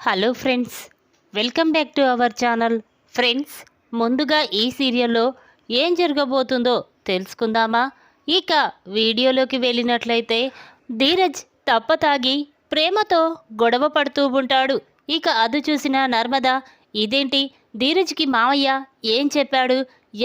Hello friends, welcome back to our channel. Friends, ముందుగా ఈ సీరియల్లో ఏం జరగబోతుందో తెలుసుకుందామా? ఇక వీడియోలోకి వెళ్ళినట్లయితే ధీరజ్ తప్పతాగి ప్రేమతో గొడవ పడుతూ ఉంటాడు. ఇక అది చూసిన నర్మద, ఇదేంటి ధీరజ్కి మావయ్య ఏం చెప్పాడు?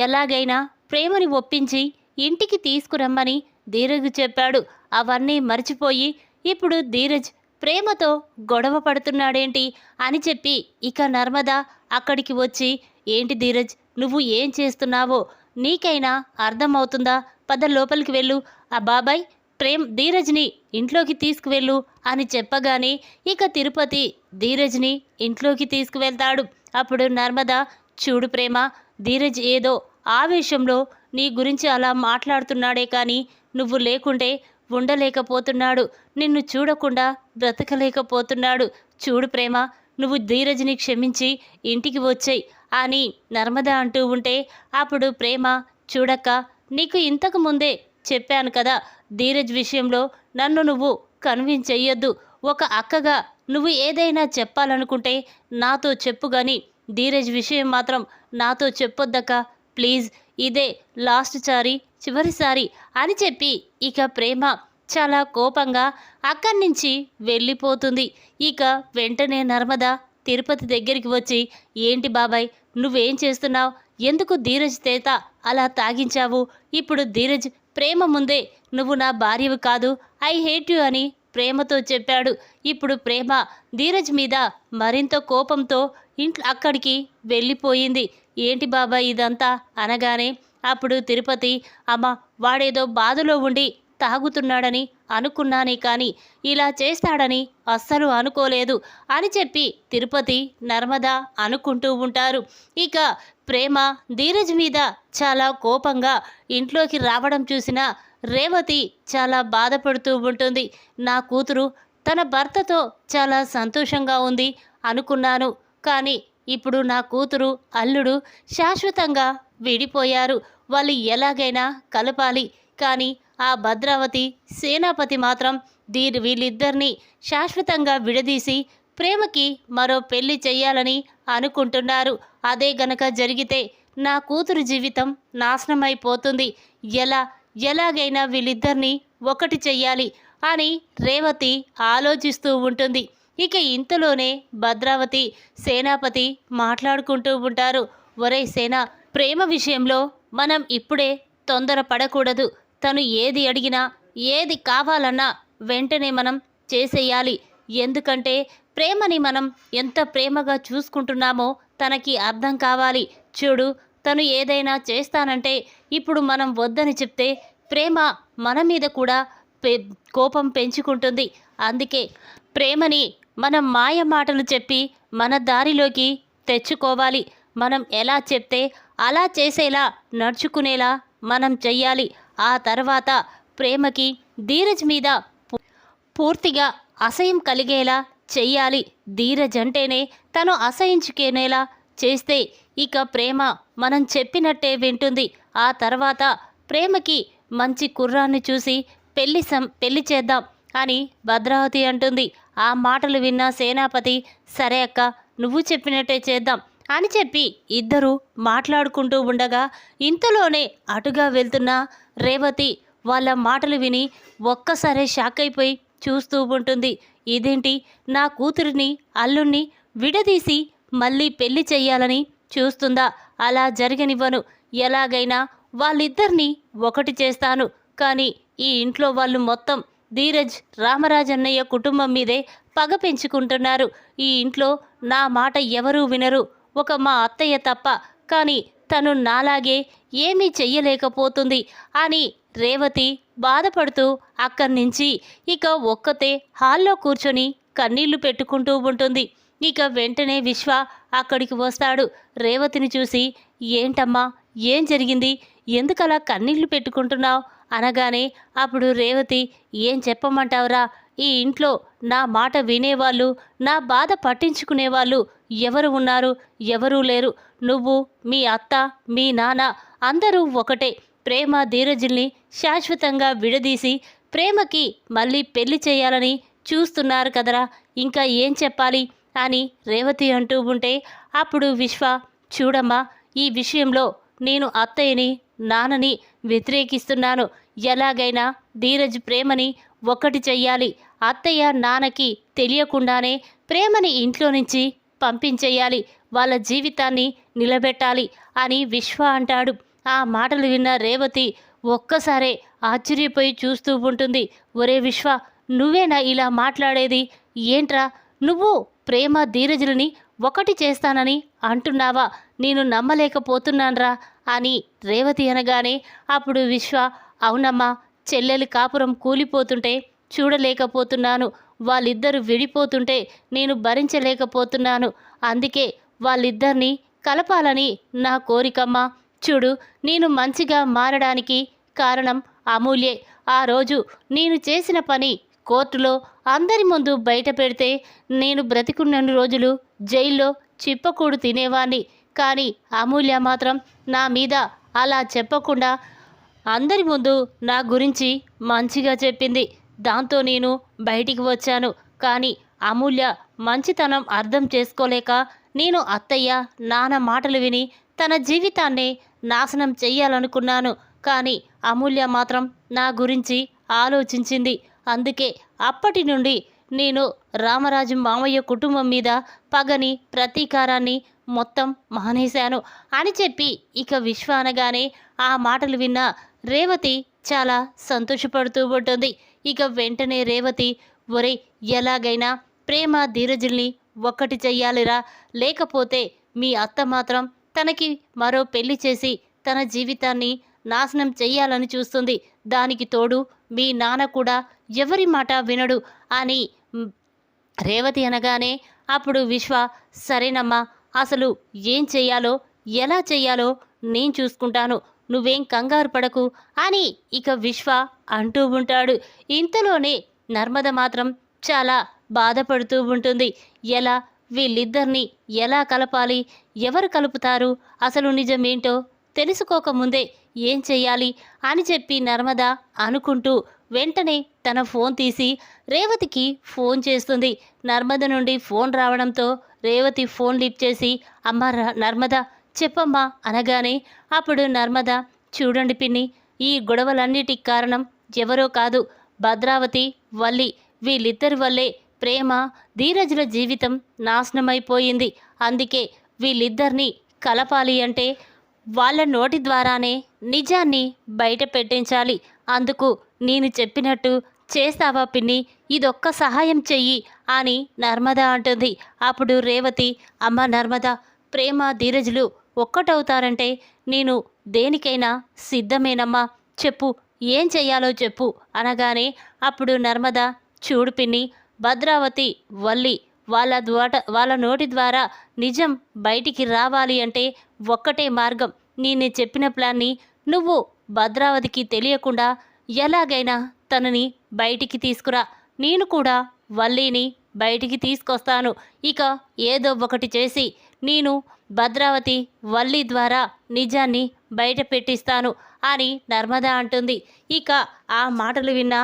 ఎలాగైనా ప్రేమని ఒప్పించి ఇంటికి తీసుకురమ్మని ధీరజ్ చెప్పాడు. అవన్నీ మర్చిపోయి ఇప్పుడు ధీరజ్ ప్రేమతో గొడవ పడుతున్నాడేంటి అని చెప్పి ఇక నర్మద అక్కడికి వచ్చి, ఏంటి ధీరజ్, నువ్వు ఏం చేస్తున్నావో నీకైనా అర్థమవుతుందా? పద లోపలికి వెళ్ళు, ఆ బాబాయ్ ధీరజ్ని ఇంట్లోకి తీసుకువెళ్ళు అని చెప్పగానే ఇక తిరుపతి ధీరజ్ని ఇంట్లోకి తీసుకువెళ్తాడు. అప్పుడు నర్మద, చూడు ప్రేమ, ధీరజ్ ఏదో ఆవేశంలో నీ గురించి అలా మాట్లాడుతున్నాడే కానీ నువ్వు లేకుంటే ఉండలేకపోతున్నాడు, నిన్ను చూడకుండా బ్రతకలేకపోతున్నాడు. చూడు ప్రేమ, నువ్వు ధీరజ్ని క్షమించి ఇంటికి వచ్చేయి అని నర్మద అంటూ ఉంటే అప్పుడు ప్రేమ, చూడక్క, నీకు ఇంతకు ముందే చెప్పాను కదా, ధీరజ్ విషయంలో నన్ను నువ్వు కన్విన్స్ చెయ్యొద్దు. ఒక అక్కగా నువ్వు ఏదైనా చెప్పాలనుకుంటే నాతో చెప్పు కానీ ధీరజ్ విషయం మాత్రం నాతో చెప్పొద్దక్క, ప్లీజ్, ఇదే లాస్ట్ సారి, చివరిసారి అని చెప్పి ఇక ప్రేమ చాలా కోపంగా అక్కడి నుంచి వెళ్ళిపోతుంది. ఇక వెంటనే నర్మద తిరుపతి దగ్గరికి వచ్చి, ఏంటి బాబాయ్, నువ్వేం చేస్తున్నావు? ఎందుకు ధీరజ్ చేత అలా తాగించావు? ఇప్పుడు ధీరజ్ ప్రేమ ముందే నువ్వు నా భార్యవి కాదు, ఐ హేట్ యు అని ప్రేమతో చెప్పాడు. ఇప్పుడు ప్రేమ ధీరజ్ మీద మరింత కోపంతో అక్కడికి వెళ్ళిపోయింది. ఏంటి బాబాయ్ ఇదంతా అనగానే అప్పుడు తిరుపతి, అమ్మ, వాడేదో బాధలో ఉండి తాగుతున్నాడని అనుకున్నానే కానీ ఇలా చేస్తాడని అస్సలు అనుకోలేదు అని చెప్పి తిరుపతి నర్మద అనుకుంటూ ఉంటారు. ఇక ప్రేమ ధీరజ్ మీద చాలా కోపంగా ఇంట్లోకి రావడం చూసిన రేవతి చాలా బాధపడుతూ ఉంటుంది. నా కూతురు తన భర్తతో చాలా సంతోషంగా ఉంది అనుకున్నాను, కానీ ఇప్పుడు నా కూతురు అల్లుడు శాశ్వతంగా విడిపోయారు. వాళ్ళు ఎలాగైనా కలపాలి, కానీ ఆ భద్రావతి సేనాపతి మాత్రం వీళ్ళిద్దరినీ శాశ్వతంగా విడదీసి ప్రేమకి మరో పెళ్లి చెయ్యాలని అనుకుంటున్నారు. అదే గనక జరిగితే నా కూతురు జీవితం నాశనమైపోతుంది. ఎలాగైనా వీళ్ళిద్దరినీ ఒకటి చెయ్యాలి అని రేవతి ఆలోచిస్తూ ఉంటుంది. ఇక ఇంతలోనే భద్రావతి సేనాపతి మాట్లాడుకుంటూ ఉంటారు. ఒరేయ్ సేన, ప్రేమ విషయంలో మనం ఇప్పుడే తొందర పడకూడదు. తను ఏది అడిగినా ఏది కావాలన్నా వెంటనే మనం చేసేయాలి. ఎందుకంటే ప్రేమని మనం ఎంత ప్రేమగా చూసుకుంటున్నామో తనకి అర్థం కావాలి. చూడు, తను ఏదైనా చేస్తానంటే ఇప్పుడు మనం వద్దని చెప్తే ప్రేమ మన మీద కూడా కోపం పెంచుకుంటుంది. అందుకే ప్రేమని మనం మాయ మాటలు చెప్పి మన దారిలోకి తెచ్చుకోవాలి. మనం ఎలా చెప్తే అలా చేసేలా నడుచుకునేలా మనం చెయ్యాలి. ఆ తర్వాత ప్రేమకి ధీరజ్ మీద పూర్తిగా అసహ్యం కలిగేలా చెయ్యాలి. ధీరజ్ అంటేనే తను అసహించుకునేలా చేస్తే ఇక ప్రేమ మనం చెప్పినట్టే వింటుంది. ఆ తర్వాత ప్రేమకి మంచి కుర్రాన్ని చూసి పెళ్లి చేద్దాం అని భద్రావతి అంటుంది. ఆ మాటలు విన్న సేనాపతి, సరే అక్క, నువ్వు చెప్పినట్టే చేద్దాం అని చెప్పి ఇద్దరూ మాట్లాడుకుంటూ ఉండగా ఇంతలోనే అటుగా వెళ్తున్న రేవతి వాళ్ళ మాటలు విని ఒక్కసారే షాక్ అయిపోయి చూస్తూ ఉంటుంది. ఇదేంటి, నా కూతురిని అల్లుణ్ణి విడదీసి మళ్ళీ పెళ్లి చెయ్యాలని చూస్తుందా? అలా జరగనివ్వను. ఎలాగైనా వాళ్ళిద్దరినీ ఒకటి చేస్తాను. కానీ ఈ ఇంట్లో వాళ్ళు మొత్తం ధీరజ్ రామరాజన్నయ్య కుటుంబం మీదే పగ పెంచుకుంటున్నారు. ఈ ఇంట్లో నా మాట ఎవరూ వినరు, ఒక మా అత్తయ్య తప్ప. కానీ తను నాలాగే ఏమీ చెయ్యలేకపోతుంది అని రేవతి బాధపడుతూ అక్కడి నుంచి ఇక ఒక్కతే హాల్లో కూర్చొని కన్నీళ్లు పెట్టుకుంటూ ఉంటుంది. ఇక వెంటనే విశ్వ అక్కడికి వస్తాడు. రేవతిని చూసి, ఏంటమ్మా, ఏం జరిగింది? ఎందుకలా కన్నీళ్లు పెట్టుకుంటున్నావు అనగానే అప్పుడు రేవతి, ఏం చెప్పమంటావురా, ఈ ఇంట్లో నా మాట వినేవాళ్ళు, నా బాధ పట్టించుకునేవాళ్ళు ఎవరు ఉన్నారు? ఎవరూ లేరు. నువ్వు, మీ అత్త, మీ నాన్న అందరూ ఒకటే. ప్రేమ ధీరజుల్ని శాశ్వతంగా విడదీసి ప్రేమకి మళ్ళీ పెళ్లి చేయాలని చూస్తున్నారు కదరా. ఇంకా ఏం చెప్పాలి? అని రేవతి అంటూ ఉంటే అప్పుడు విశ్వ, చూడమ్మా, ఈ విషయంలో నేను అత్తయ్యని నాన్నని వ్యతిరేకిస్తున్నాను. ఎలాగైనా ధీరజ్ ప్రేమని ఒక్కటి చెయ్యాలి. అత్తయ్య నాన్నకి తెలియకుండానే ప్రేమని ఇంట్లో నుంచి పంపించేయాలి. వాళ్ళ జీవితాన్ని నిలబెట్టాలి అని విశ్వ అంటాడు. ఆ మాటలు విన్న రేవతి ఒక్కసారే ఆశ్చర్యపోయి చూస్తూ ఉంటుంది. ఒరే విశ్వ, నువ్వేనా ఇలా మాట్లాడేది? ఏంట్రా నువ్వు ప్రేమ ధీరజులని ఒకటి చేస్తానని అంటున్నావా? నేను నమ్మలేకపోతున్నాన్రా అని రేవతి అనగానే అప్పుడు విశ్వ, అవునమ్మా, చెల్లెలి కాపురం కూలిపోతుంటే చూడలేకపోతున్నాను. వాళ్ళిద్దరూ విడిపోతుంటే నేను భరించలేకపోతున్నాను. అందుకే వాళ్ళిద్దరినీ కలపాలని నా కోరికమ్మా. చూడు, నేను మంచిగా మారడానికి కారణం అమూల్యే. ఆ రోజు నేను చేసిన పని కోర్టులో అందరి ముందు బయట పెడితే నేను బ్రతికున్నన్ని రోజులు జైల్లో చిప్పకూడు తినేవాణ్ణి. కానీ అమూల్య మాత్రం నా మీద అలా చెప్పకుండా అందరి ముందు నా గురించి మంచిగా చెప్పింది. దాంతో నేను బయటికి వచ్చాను. కానీ అమూల్య మంచితనం అర్థం చేసుకోలేక నేను అత్తయ్య నాన్న మాటలు విని తన జీవితాన్నే నాశనం చెయ్యాలనుకున్నాను. కానీ అమూల్య మాత్రం నా గురించి ఆలోచించింది. అందుకే అప్పటి నుండి నేను రామరాజు మామయ్య కుటుంబం మీద పగని ప్రతీకారాన్ని మొత్తం మానేశాను అని చెప్పి ఇక విశ్వ అనగానే ఆ మాటలు విన్న రేవతి చాలా సంతోషపడుతూ ఉంటుంది. ఇక వెంటనే రేవతి, ఒరే, ఎలాగైనా ప్రేమ ధీరజుల్ని ఒక్కటి చెయ్యాలిరా, లేకపోతే మీ అత్త మాత్రం తనకి మరో పెళ్లి చేసి తన జీవితాన్ని నాశనం చెయ్యాలని చూస్తుంది. దానికి తోడు మీ నాన్న కూడా ఎవరి మాట వినడు అని రేవతి అనగానే అప్పుడు విశ్వ, సరేనమ్మా, అసలు ఏం చెయ్యాలో ఎలా చెయ్యాలో నేను చూసుకుంటాను, నువ్వేం కంగారు పడకు అని ఇక విశ్వ అంటూ ఉంటాడు. ఇంతలోనే నర్మద మాత్రం చాలా బాధపడుతూ ఉంటుంది. ఎలా వీళ్ళిద్దరినీ ఎలా కలపాలి, ఎవరు కలుపుతారు, అసలు నిజమేంటో తెలుసుకోకముందే ఏం చెయ్యాలి అని చెప్పి నర్మద అనుకుంటూ వెంటనే తన ఫోన్ తీసి రేవతికి ఫోన్ చేస్తుంది. నర్మద నుండి ఫోన్ రావడంతో రేవతి ఫోన్ లిఫ్ట్ చేసి, అమ్మ నర్మద, చెప్పమ్మా అనగానే అప్పుడు నర్మద, చూడండి పిన్ని, ఈ గొడవలన్నిటికి కారణం ఎవరో కాదు, భద్రావతి, వల్లి. వీళ్ళిద్దరి వల్లే ప్రేమ ధీరజుల జీవితం నాశనమైపోయింది. అందుకే వీళ్ళిద్దరినీ కలపాలి అంటే వాళ్ళ నోటి ద్వారానే నిజాన్ని బయట పెట్టించాలి. అందుకు నేను చెప్పినట్టు చేస్తావా పిన్ని? ఇదొక్క సహాయం చెయ్యి అని నర్మద అంటుంది. అప్పుడు రేవతి, అమ్మ నర్మద, ప్రేమ ధీరజులు ఒక్కటవుతారంటే నేను దేనికైనా సిద్ధమేనమ్మా, చెప్పు, ఏం చెయ్యాలో చెప్పు అనగానే అప్పుడు నర్మద, చూడు పిన్ని, భద్రావతి, వల్లి వాళ్ళ నోటి ద్వారా నిజం బయటికి రావాలి అంటే ఒక్కటే మార్గం. నేను చెప్పిన ప్లాన్ని నువ్వు భద్రావతికి తెలియకుండా ఎలాగైనా తనని బయటికి తీసుకురా. నేను కూడా వల్లిని బయటికి తీసుకొస్తాను. ఇక ఏదో ఒకటి చేసి నేను భద్రావతి, వల్లి ద్వారా నిజాన్ని బయట పెట్టిస్తాను అని నర్మద అంటుంది. ఇక ఆ మాటలు విన్న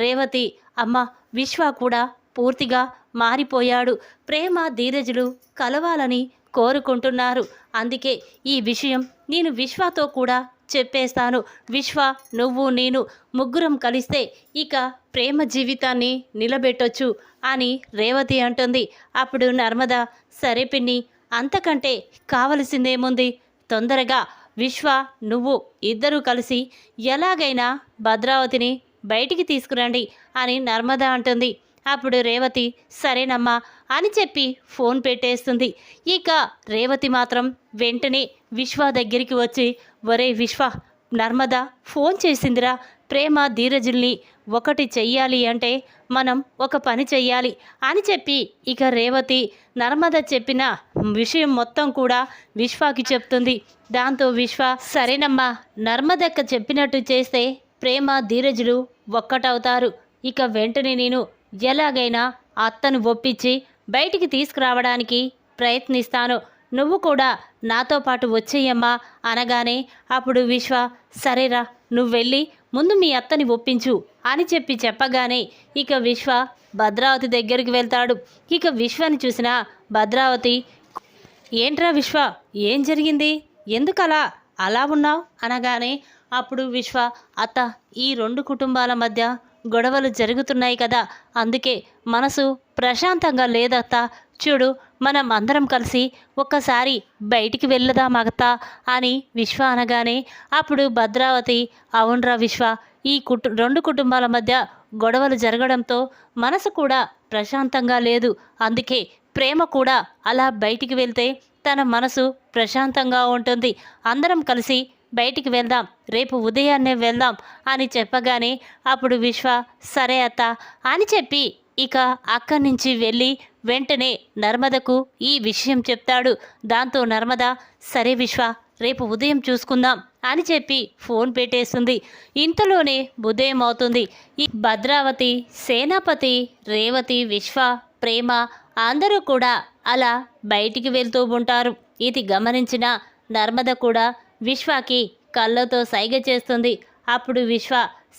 రేవతి, అమ్మ, విశ్వ కూడా పూర్తిగా మారిపోయాడు. ప్రేమ ధీరజులు కలవాలని కోరుకుంటున్నారు. అందుకే ఈ విషయం నేను విశ్వతో కూడా చెప్పేస్తాను. విశ్వ, నువ్వు నేను ముగ్గురం కలిస్తే ఇక ప్రేమ జీవితాన్ని నిలబెట్టొచ్చు అని రేవతి అంటుంది. అప్పుడు నర్మద, సరే పిన్ని, అంతకంటే కావలసిందేముంది, తొందరగా విశ్వ నువ్వు ఇద్దరూ కలిసి ఎలాగైనా భద్రావతిని బయటికి తీసుకురండి అని నర్మద అంటుంది. అప్పుడు రేవతి, సరేనమ్మా అని చెప్పి ఫోన్ పెట్టేస్తుంది. ఇక రేవతి మాత్రం వెంటనే విశ్వ దగ్గరికి వచ్చి, ఒరే విశ్వ, నర్మద ఫోన్ చేసిందిరా, ప్రేమ ధీరజుల్ని ఒకటి చెయ్యాలి అంటే మనం ఒక పని చెయ్యాలి అని చెప్పి ఇక రేవతి నర్మద చెప్పిన విషయం మొత్తం కూడా విశ్వకి చెప్తుంది. దాంతో విశ్వ, సరేనమ్మా, నర్మదక్క చెప్పినట్టు చేస్తే ప్రేమ ధీరజులు ఒక్కటవుతారు. ఇక వెంటనే నేను ఎలాగైనా అత్తను ఒప్పించి బయటికి తీసుకురావడానికి ప్రయత్నిస్తాను. నువ్వు కూడా నాతో పాటు వచ్చేయమ్మా అనగానే అప్పుడు విశ్వ, సరేరా, నువ్వు వెళ్ళి ముందు మీ అత్తని ఒప్పించు అని చెప్పగానే ఇక విశ్వ భద్రావతి దగ్గరికి వెళ్తాడు. ఇక విశ్వని చూసిన భద్రావతి, ఏంట్రా విశ్వ, ఏం జరిగింది, ఎందుకలా అలా ఉన్నావు అనగానే అప్పుడు విశ్వ, అత్త, ఈ రెండు కుటుంబాల మధ్య గొడవలు జరుగుతున్నాయి కదా, అందుకే మనసు ప్రశాంతంగా లేదత్త. చూడు, మనం అందరం కలిసి ఒక్కసారి బయటికి వెళ్ళదామత్త అని విశ్వ అనగానే అప్పుడు భద్రావతి, అవునరా విశ్వ, ఈ రెండు కుటుంబాల మధ్య గొడవలు జరగడంతో మనసు కూడా ప్రశాంతంగా లేదు. అందుకే ప్రేమ కూడా అలా బయటికి వెళ్తే తన మనసు ప్రశాంతంగా ఉంటుంది. అందరం కలిసి బయటికి వెళ్దాం, రేపు ఉదయాన్నే వెళ్దాం అని చెప్పగానే అప్పుడు విశ్వ, సరే అత్త అని చెప్పి ఇక అక్కడి నుంచి వెళ్ళి వెంటనే నర్మదకు ఈ విషయం చెప్తాడు. దాంతో నర్మద, సరే విశ్వ, రేపు ఉదయం చూసుకుందాం అని చెప్పి ఫోన్ పెట్టేస్తుంది. ఇంతలోనే ఉదయం అవుతుంది. ఈ భద్రావతి, సేనాపతి, రేవతి, విశ్వ, ప్రేమ అందరూ కూడా అలా బయటికి వెళ్తూ ఉంటారు. ఇది గమనించిన నర్మద కూడా విశ్వకి కళ్ళతో సైగ చేస్తుంది. అప్పుడు విశ్వ,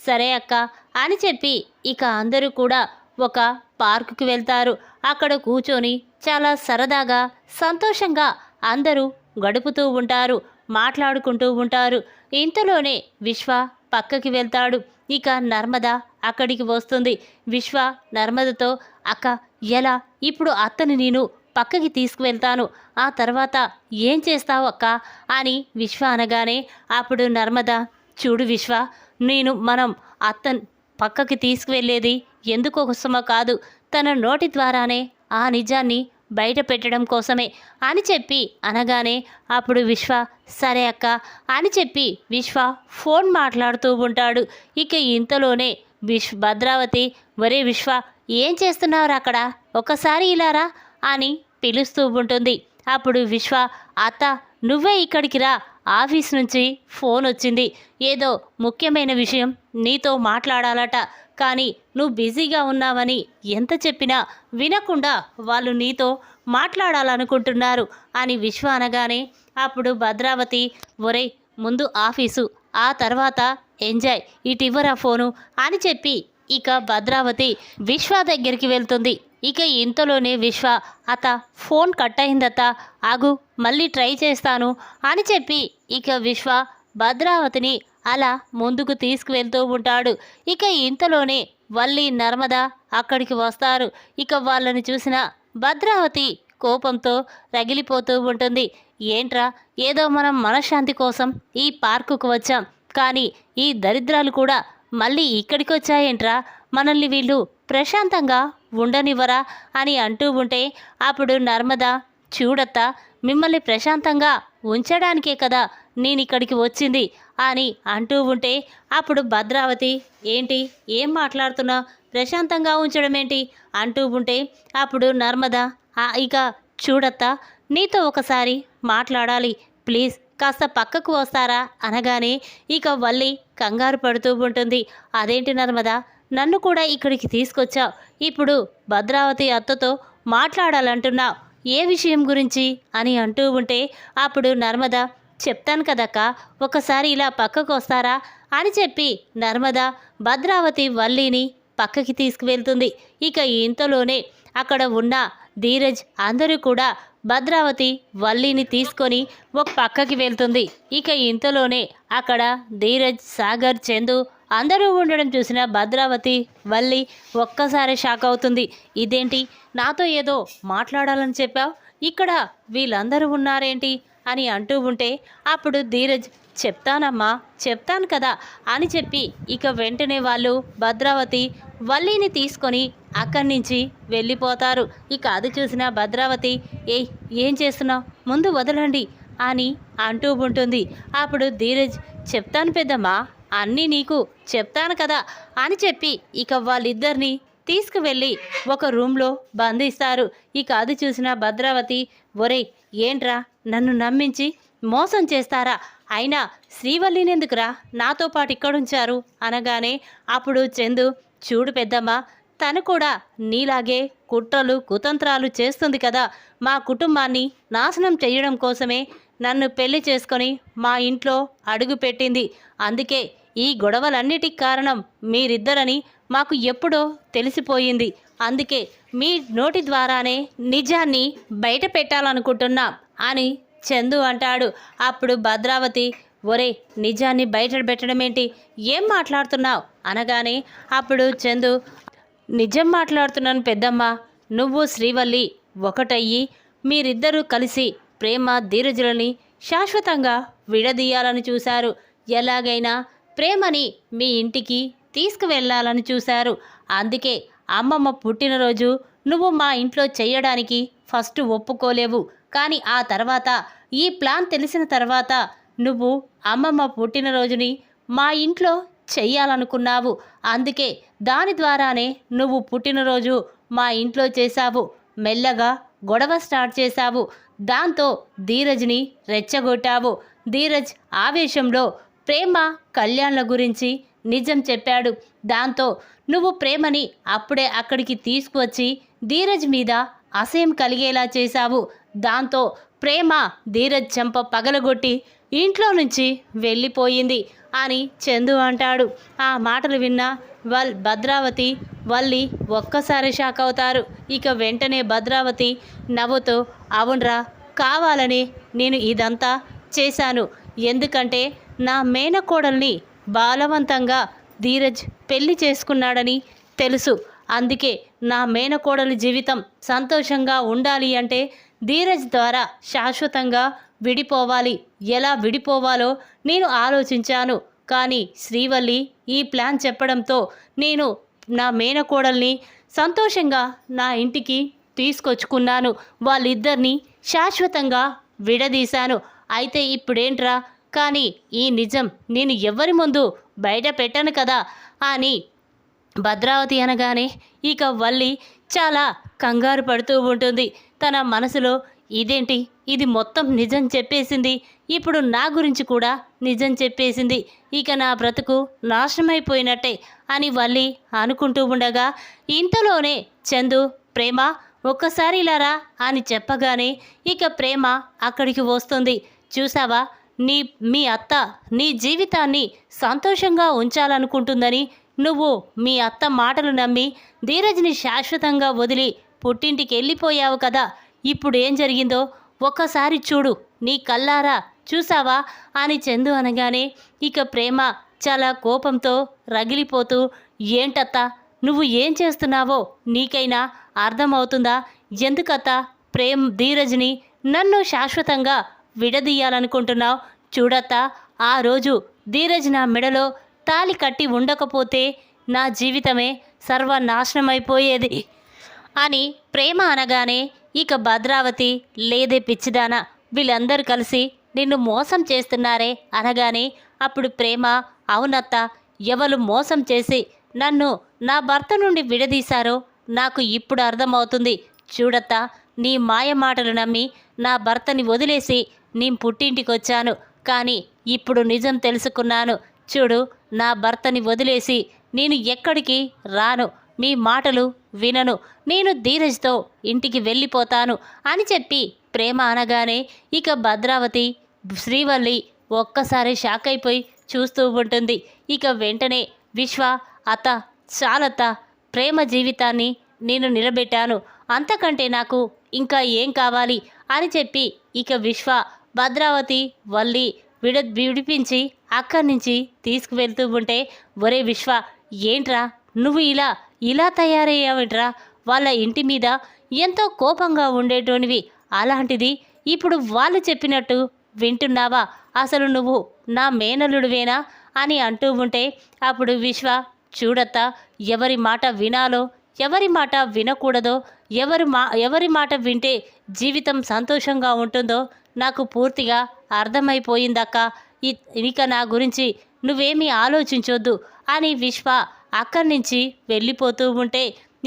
సరే అక్క అని చెప్పి ఇక అందరూ కూడా ఒక పార్కుకి వెళ్తారు. అక్కడ కూర్చొని చాలా సరదాగా సంతోషంగా అందరూ గడుపుతూ ఉంటారు, మాట్లాడుకుంటూ ఉంటారు. ఇంతలోనే విశ్వ పక్కకి వెళ్తాడు. ఇక నర్మద అక్కడికి వస్తుంది. విశ్వ నర్మదతో, అక్క, ఎలా, ఇప్పుడు అత్తని నేను పక్కకి తీసుకువెళ్తాను, ఆ తర్వాత ఏం చేస్తావు అక్క అని విశ్వ అనగానే అప్పుడు నర్మద, చూడు విశ్వ, మనం అత్తని పక్కకి తీసుకువెళ్ళేది ఎందుకోసమో కాదు, తన నోటి ద్వారానే ఆ నిజాన్ని బయట పెట్టడం కోసమే అని చెప్పి అనగానే అప్పుడు విశ్వ, సరే అక్క అని చెప్పి విశ్వ ఫోన్ మాట్లాడుతూ ఉంటాడు. ఇక ఇంతలోనే భద్రావతి, ఒరే విశ్వ, ఏం చేస్తున్నావు అక్కడ, ఒకసారి ఇలారా అని పిలుస్తూ ఉంటుంది. అప్పుడు విశ్వ, అత్త, నువ్వే ఇక్కడికి రా, ఆఫీస్ నుంచి ఫోన్ వచ్చింది, ఏదో ముఖ్యమైన విషయం నీతో మాట్లాడాలట, కానీ నువ్వు బిజీగా ఉన్నావని ఎంత చెప్పినా వినకుండా వాళ్ళు నీతో మాట్లాడాలనుకుంటున్నారు అని విశ్వ అనగానే అప్పుడు భద్రావతి, ఒరే, ముందు ఆఫీసు, ఆ తర్వాత ఎంజాయ్, ఇటివ్వరా ఫోను అని చెప్పి ఇక భద్రావతి విశ్వ దగ్గరికి వెళ్తుంది. ఇక ఇంతలోనే విశ్వ, అత్త, ఫోన్ కట్ అయిందత్త, ఆగు, మళ్ళీ ట్రై చేస్తాను అని చెప్పి ఇక విశ్వ భద్రావతిని అలా ముందుకు తీసుకువెళ్తూ ఉంటాడు. ఇక ఇంతలోనే వల్లి, నర్మద అక్కడికి వస్తారు. ఇక వాళ్ళని చూసిన భద్రావతి కోపంతో రగిలిపోతూ ఉంటుంది. ఏంట్రా, ఏదో మనం మనశ్శాంతి కోసం ఈ పార్కుకు వచ్చాం, కానీ ఈ దరిద్రాలు కూడా మళ్ళీ ఇక్కడికి వచ్చాయేంట్రా, మనల్ని వీళ్ళు ప్రశాంతంగా ఉండనివ్వరా అని అంటూ ఉంటే అప్పుడు నర్మద, చూడత్తా, మిమ్మల్ని ప్రశాంతంగా ఉంచడానికే కదా నేను ఇక్కడికి వచ్చింది అని అంటూ ఉంటే అప్పుడు భద్రావతి, ఏంటి, ఏం మాట్లాడుతున్నా, ప్రశాంతంగా ఉంచడం ఏంటి అంటూ ఉంటే అప్పుడు నర్మద, ఇక చూడత్తా, నీతో ఒకసారి మాట్లాడాలి, ప్లీజ్ కాస్త పక్కకు వస్తారా అనగానే ఇక వల్లి కంగారు పడుతూ ఉంటుంది. అదేంటి నర్మద, నన్ను కూడా ఇక్కడికి తీసుకొచ్చావు, ఇప్పుడు భద్రావతి అత్తతో మాట్లాడాలంటున్నావు, ఏ విషయం గురించి అని అంటూ ఉంటే అప్పుడు నర్మద, చెప్తాను కదక్క, ఒకసారి ఇలా పక్కకు వస్తారా అని చెప్పి నర్మద భద్రావతి వల్లిని పక్కకి తీసుకువెళ్తుంది. ఇక ఇంతలోనే అక్కడ ఉన్న ధీరజ్ అందరూ కూడా భద్రావతి వల్లిని తీసుకొని ఒక పక్కకి వెళ్తుంది. ఇక ఇంతలోనే అక్కడ ధీరజ్, సాగర్, చందు అందరూ ఉండడం చూసిన భద్రావతి వల్లి ఒక్కసారి షాక్ అవుతుంది. ఇదేంటి, నాతో ఏదో మాట్లాడాలని చెప్పావు, ఇక్కడ వీళ్ళందరూ ఉన్నారేంటి అని అంటూ ఉంటే అప్పుడు ధీరజ్, చెప్తానమ్మా, చెప్తాను కదా అని చెప్పి ఇక వెంటనే వాళ్ళు భద్రావతి వల్లిని తీసుకొని అక్కడి నుంచి వెళ్ళిపోతారు. ఇక అది చూసిన భద్రావతి, ఏం చేస్తున్నావు, ముందు వదలండి అని అంటూ ఉంటుంది. అప్పుడు ధీరజ్, చెప్తాను పెద్దమ్మా, అన్నీ నీకు చెప్తాను కదా అని చెప్పి ఇక వాళ్ళిద్దరినీ తీసుకువెళ్ళి ఒక రూమ్లో బంధిస్తారు. ఇక అది చూసిన భద్రావతి, ఒరే, ఏంట్రా, నన్ను నమ్మించి మోసం చేస్తారా, అయినా శ్రీవల్లినెందుకురా నాతో పాటు ఇక్కడుంచారు అనగానే అప్పుడు చందు, చూడు పెద్దమ్మ, తను కూడా నీలాగే కుట్రలు కుతంత్రాలు చేస్తుంది కదా, మా కుటుంబాన్ని నాశనం చేయడం కోసమే నన్ను పెళ్లి చేసుకొని మా ఇంట్లో అడుగు పెట్టింది, అందుకే ఈ గొడవలన్నిటికి కారణం మీరిద్దరని మాకు ఎప్పుడో తెలిసిపోయింది, అందుకే మీ నోటి ద్వారానే నిజాన్ని బయట పెట్టాలనుకుంటున్నాం అని చందు అంటాడు. అప్పుడు భద్రావతి, ఒరే నిజాన్ని బయట పెట్టడం ఏంటి, ఏం మాట్లాడుతున్నావు అనగానే అప్పుడు చందు, నిజం మాట్లాడుతున్నాను పెద్దమ్మ. నువ్వు శ్రీవల్లి ఒకటయ్యి మీరిద్దరూ కలిసి ప్రేమ ధీరజులని శాశ్వతంగా విడదీయాలని చూశారు. ఎలాగైనా ప్రేమని మీ ఇంటికి తీసుకువెళ్ళాలని చూశారు. అందుకే అమ్మమ్మ పుట్టినరోజు నువ్వు మా ఇంట్లో చెయ్యడానికి ఫస్ట్ ఒప్పుకోలేవు. కానీ ఆ తర్వాత ఈ ప్లాన్ తెలిసిన తర్వాత నువ్వు అమ్మమ్మ పుట్టినరోజుని మా ఇంట్లో చెయ్యాలనుకున్నావు. అందుకే దాని ద్వారానే నువ్వు పుట్టినరోజు మా ఇంట్లో చేశావు. మెల్లగా గొడవ స్టార్ట్ చేశావు. దాంతో ధీరజ్ని రెచ్చగొట్టావు. ధీరజ్ ఆవేశంలో ప్రేమ కళ్యాణ్ల గురించి నిజం చెప్పాడు. దాంతో నువ్వు ప్రేమని అప్పుడే అక్కడికి తీసుకువచ్చి ధీరజ్ మీద అసహ్యం కలిగేలా చేశావు. దాంతో ప్రేమ ధీరజ్ చెంప పగలగొట్టి ఇంట్లో నుంచి వెళ్ళిపోయింది అని చందు అంటాడు. ఆ మాటలు విన్న భద్రావతి వల్లి ఒక్కసారి షాక్ అవుతారు. ఇక వెంటనే భద్రావతి నవ్వుతూ, అవునరా, కావాలని నేను ఇదంతా చేశాను. ఎందుకంటే నా మేనకోడల్ని బలవంతంగా ధీరజ్ పెళ్లి చేసుకున్నాడని తెలుసు. అందుకే నా మేనకోడలి జీవితం సంతోషంగా ఉండాలి అంటే ధీరజ్ ద్వారా శాశ్వతంగా విడిపోవాలి. ఎలా విడిపోవాలో నేను ఆలోచించాను. కానీ శ్రీవల్లి ఈ ప్లాన్ చెప్పడంతో నేను నా మేనకోడల్ని సంతోషంగా నా ఇంటికి తీసుకొచ్చుకున్నాను. వాళ్ళిద్దరినీ శాశ్వతంగా విడదీశాను. అయితే ఇప్పుడేంట్రా, కానీ ఈ నిజం నేను ఎవరి ముందు బయట పెట్టను కదా అని భద్రావతి అనగానే ఇక వల్లి చాలా కంగారు పడుతూ ఉంటుంది. తన మనసులో, ఇదేంటి, ఇది మొత్తం నిజం చెప్పేసింది, ఇప్పుడు నా గురించి కూడా నిజం చెప్పేసింది, ఇక నా బ్రతుకు నాశనమైపోయినట్టే అని వల్లి అనుకుంటూ ఉండగా ఇంతలోనే చందు, ప్రేమ ఒక్కసారి ఇలారా అని చెప్పగానే ఇక ప్రేమ అక్కడికి వస్తుంది. చూసావా, మీ అత్త నీ జీవితాన్ని సంతోషంగా ఉంచాలనుకుంటుందని నువ్వు మీ అత్త మాటలు నమ్మి ధీరజ్ని శాశ్వతంగా వదిలి పుట్టింటికి వెళ్ళిపోయావు కదా. ఇప్పుడు ఏం జరిగిందో ఒక్కసారి చూడు, నీ కల్లారా చూసావా అని చందు అనగానే ఇక ప్రేమ చాలా కోపంతో రగిలిపోతూ, ఏంటత్తా నువ్వు ఏం చేస్తున్నావో నీకైనా అర్థమవుతుందా? ఎందుకత్తా ధీరజ్ని నన్ను శాశ్వతంగా విడదీయాలనుకుంటున్నావు? చూడత్తా, ఆ రోజు ధీరజ్ నా మెడలో తాళి కట్టి ఉండకపోతే నా జీవితమే సర్వనాశనమైపోయేది అని ప్రేమ అనగానే ఇక భద్రావతి, లేదే పిచ్చిదానా, వీళ్ళందరూ కలిసి నిన్ను మోసం చేస్తున్నారే అనగానే అప్పుడు ప్రేమ, అవునత్త, ఎవరు మోసం చేసి నన్ను నా భర్త నుండి విడదీశారో నాకు ఇప్పుడు అర్థమవుతుంది. చూడత్తా, నీ మాయ మాటలు నమ్మి నా భర్తని వదిలేసి నేను పుట్టింటికి వచ్చాను. కానీ ఇప్పుడు నిజం తెలుసుకున్నాను. చూడు, నా భర్తని వదిలేసి నేను ఎక్కడికి రాను, మీ మాటలు వినను, నేను ధీరజ్తో ఇంటికి వెళ్ళిపోతాను అని చెప్పి ప్రేమ అనగానే ఇక భద్రావతి, శ్రీవల్లి ఒక్కసారి షాక్ అయిపోయి చూస్తూ ఉంటుంది. ఇక వెంటనే విశ్వ, అత్త చాలత్త, ప్రేమ జీవితాన్ని నేను నిలబెట్టాను, అంతకంటే నాకు ఇంకా ఏం కావాలి అని చెప్పి ఇక విశ్వ భద్రావతి వల్లి విడిపించి అక్కడి నుంచి తీసుకువెళ్తూ ఉంటే, ఒరే విశ్వ, ఏంట్రా నువ్వు ఇలా తయారయ్యావిట్రా? వాళ్ళ ఇంటి మీద ఎంతో కోపంగా ఉండేటోనివి, అలాంటిది ఇప్పుడు వాళ్ళు చెప్పినట్టు వింటున్నావా? అసలు నువ్వు నా మేనల్లుడివేనా అని అంటూ ఉంటే అప్పుడు విశ్వ, చూడత్తా, ఎవరి మాట వినాలో ఎవరి మాట వినకూడదో, ఎవరి మాట వింటే జీవితం సంతోషంగా ఉంటుందో నాకు పూర్తిగా అర్థమైపోయిందక్క. ఇక నా గురించి నువ్వేమీ ఆలోచించొద్దు అని విశ్వ అక్కడి నుంచి వెళ్ళిపోతూ ఉంటే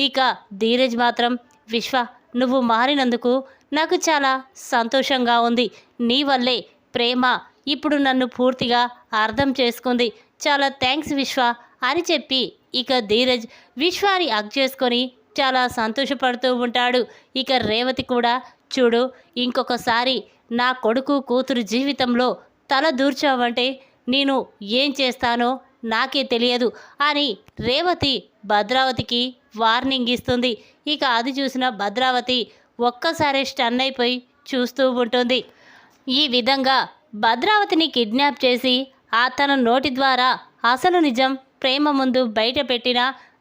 ఇక ధీరజ్ మాత్రం, విశ్వ, నువ్వు మారినందుకు నాకు చాలా సంతోషంగా ఉంది. నీ వల్లే ప్రేమ ఇప్పుడు నన్ను పూర్తిగా అర్థం చేసుకుంది. చాలా థ్యాంక్స్ విశ్వ అని చెప్పి ఇక ధీరజ్ విశ్వాని హగ్ చేసుకొని చాలా సంతోషపడుతూ ఉంటాడు. ఇక రేవతి కూడా, చూడు, ఇంకొకసారి నా కొడుకు కూతురు జీవితంలో తల దూర్చావంటే నేను ఏం చేస్తానో నాకే తెలియదు అని రేవతి భద్రావతికి వార్నింగ్ ఇస్తుంది. ఇక అది చూసిన భద్రావతి ఒక్కసారి స్టన్ అయిపోయి చూస్తూ ఉంటుంది. ఈ విధంగా భద్రావతిని కిడ్నాప్ చేసి తన నోటి ద్వారా అసలు నిజం ప్రేమ ముందు బయట పెట్టిన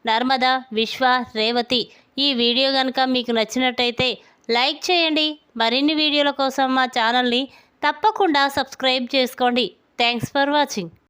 నర్మద, విశ్వ, రేవతి. ఈ వీడియో కనుక మీకు నచ్చినట్టయితే లైక్ చేయండి. మరిన్ని వీడియోల కోసం మా ఛానల్ని తప్పకుండా సబ్స్క్రైబ్ చేసుకోండి. Thanks for watching.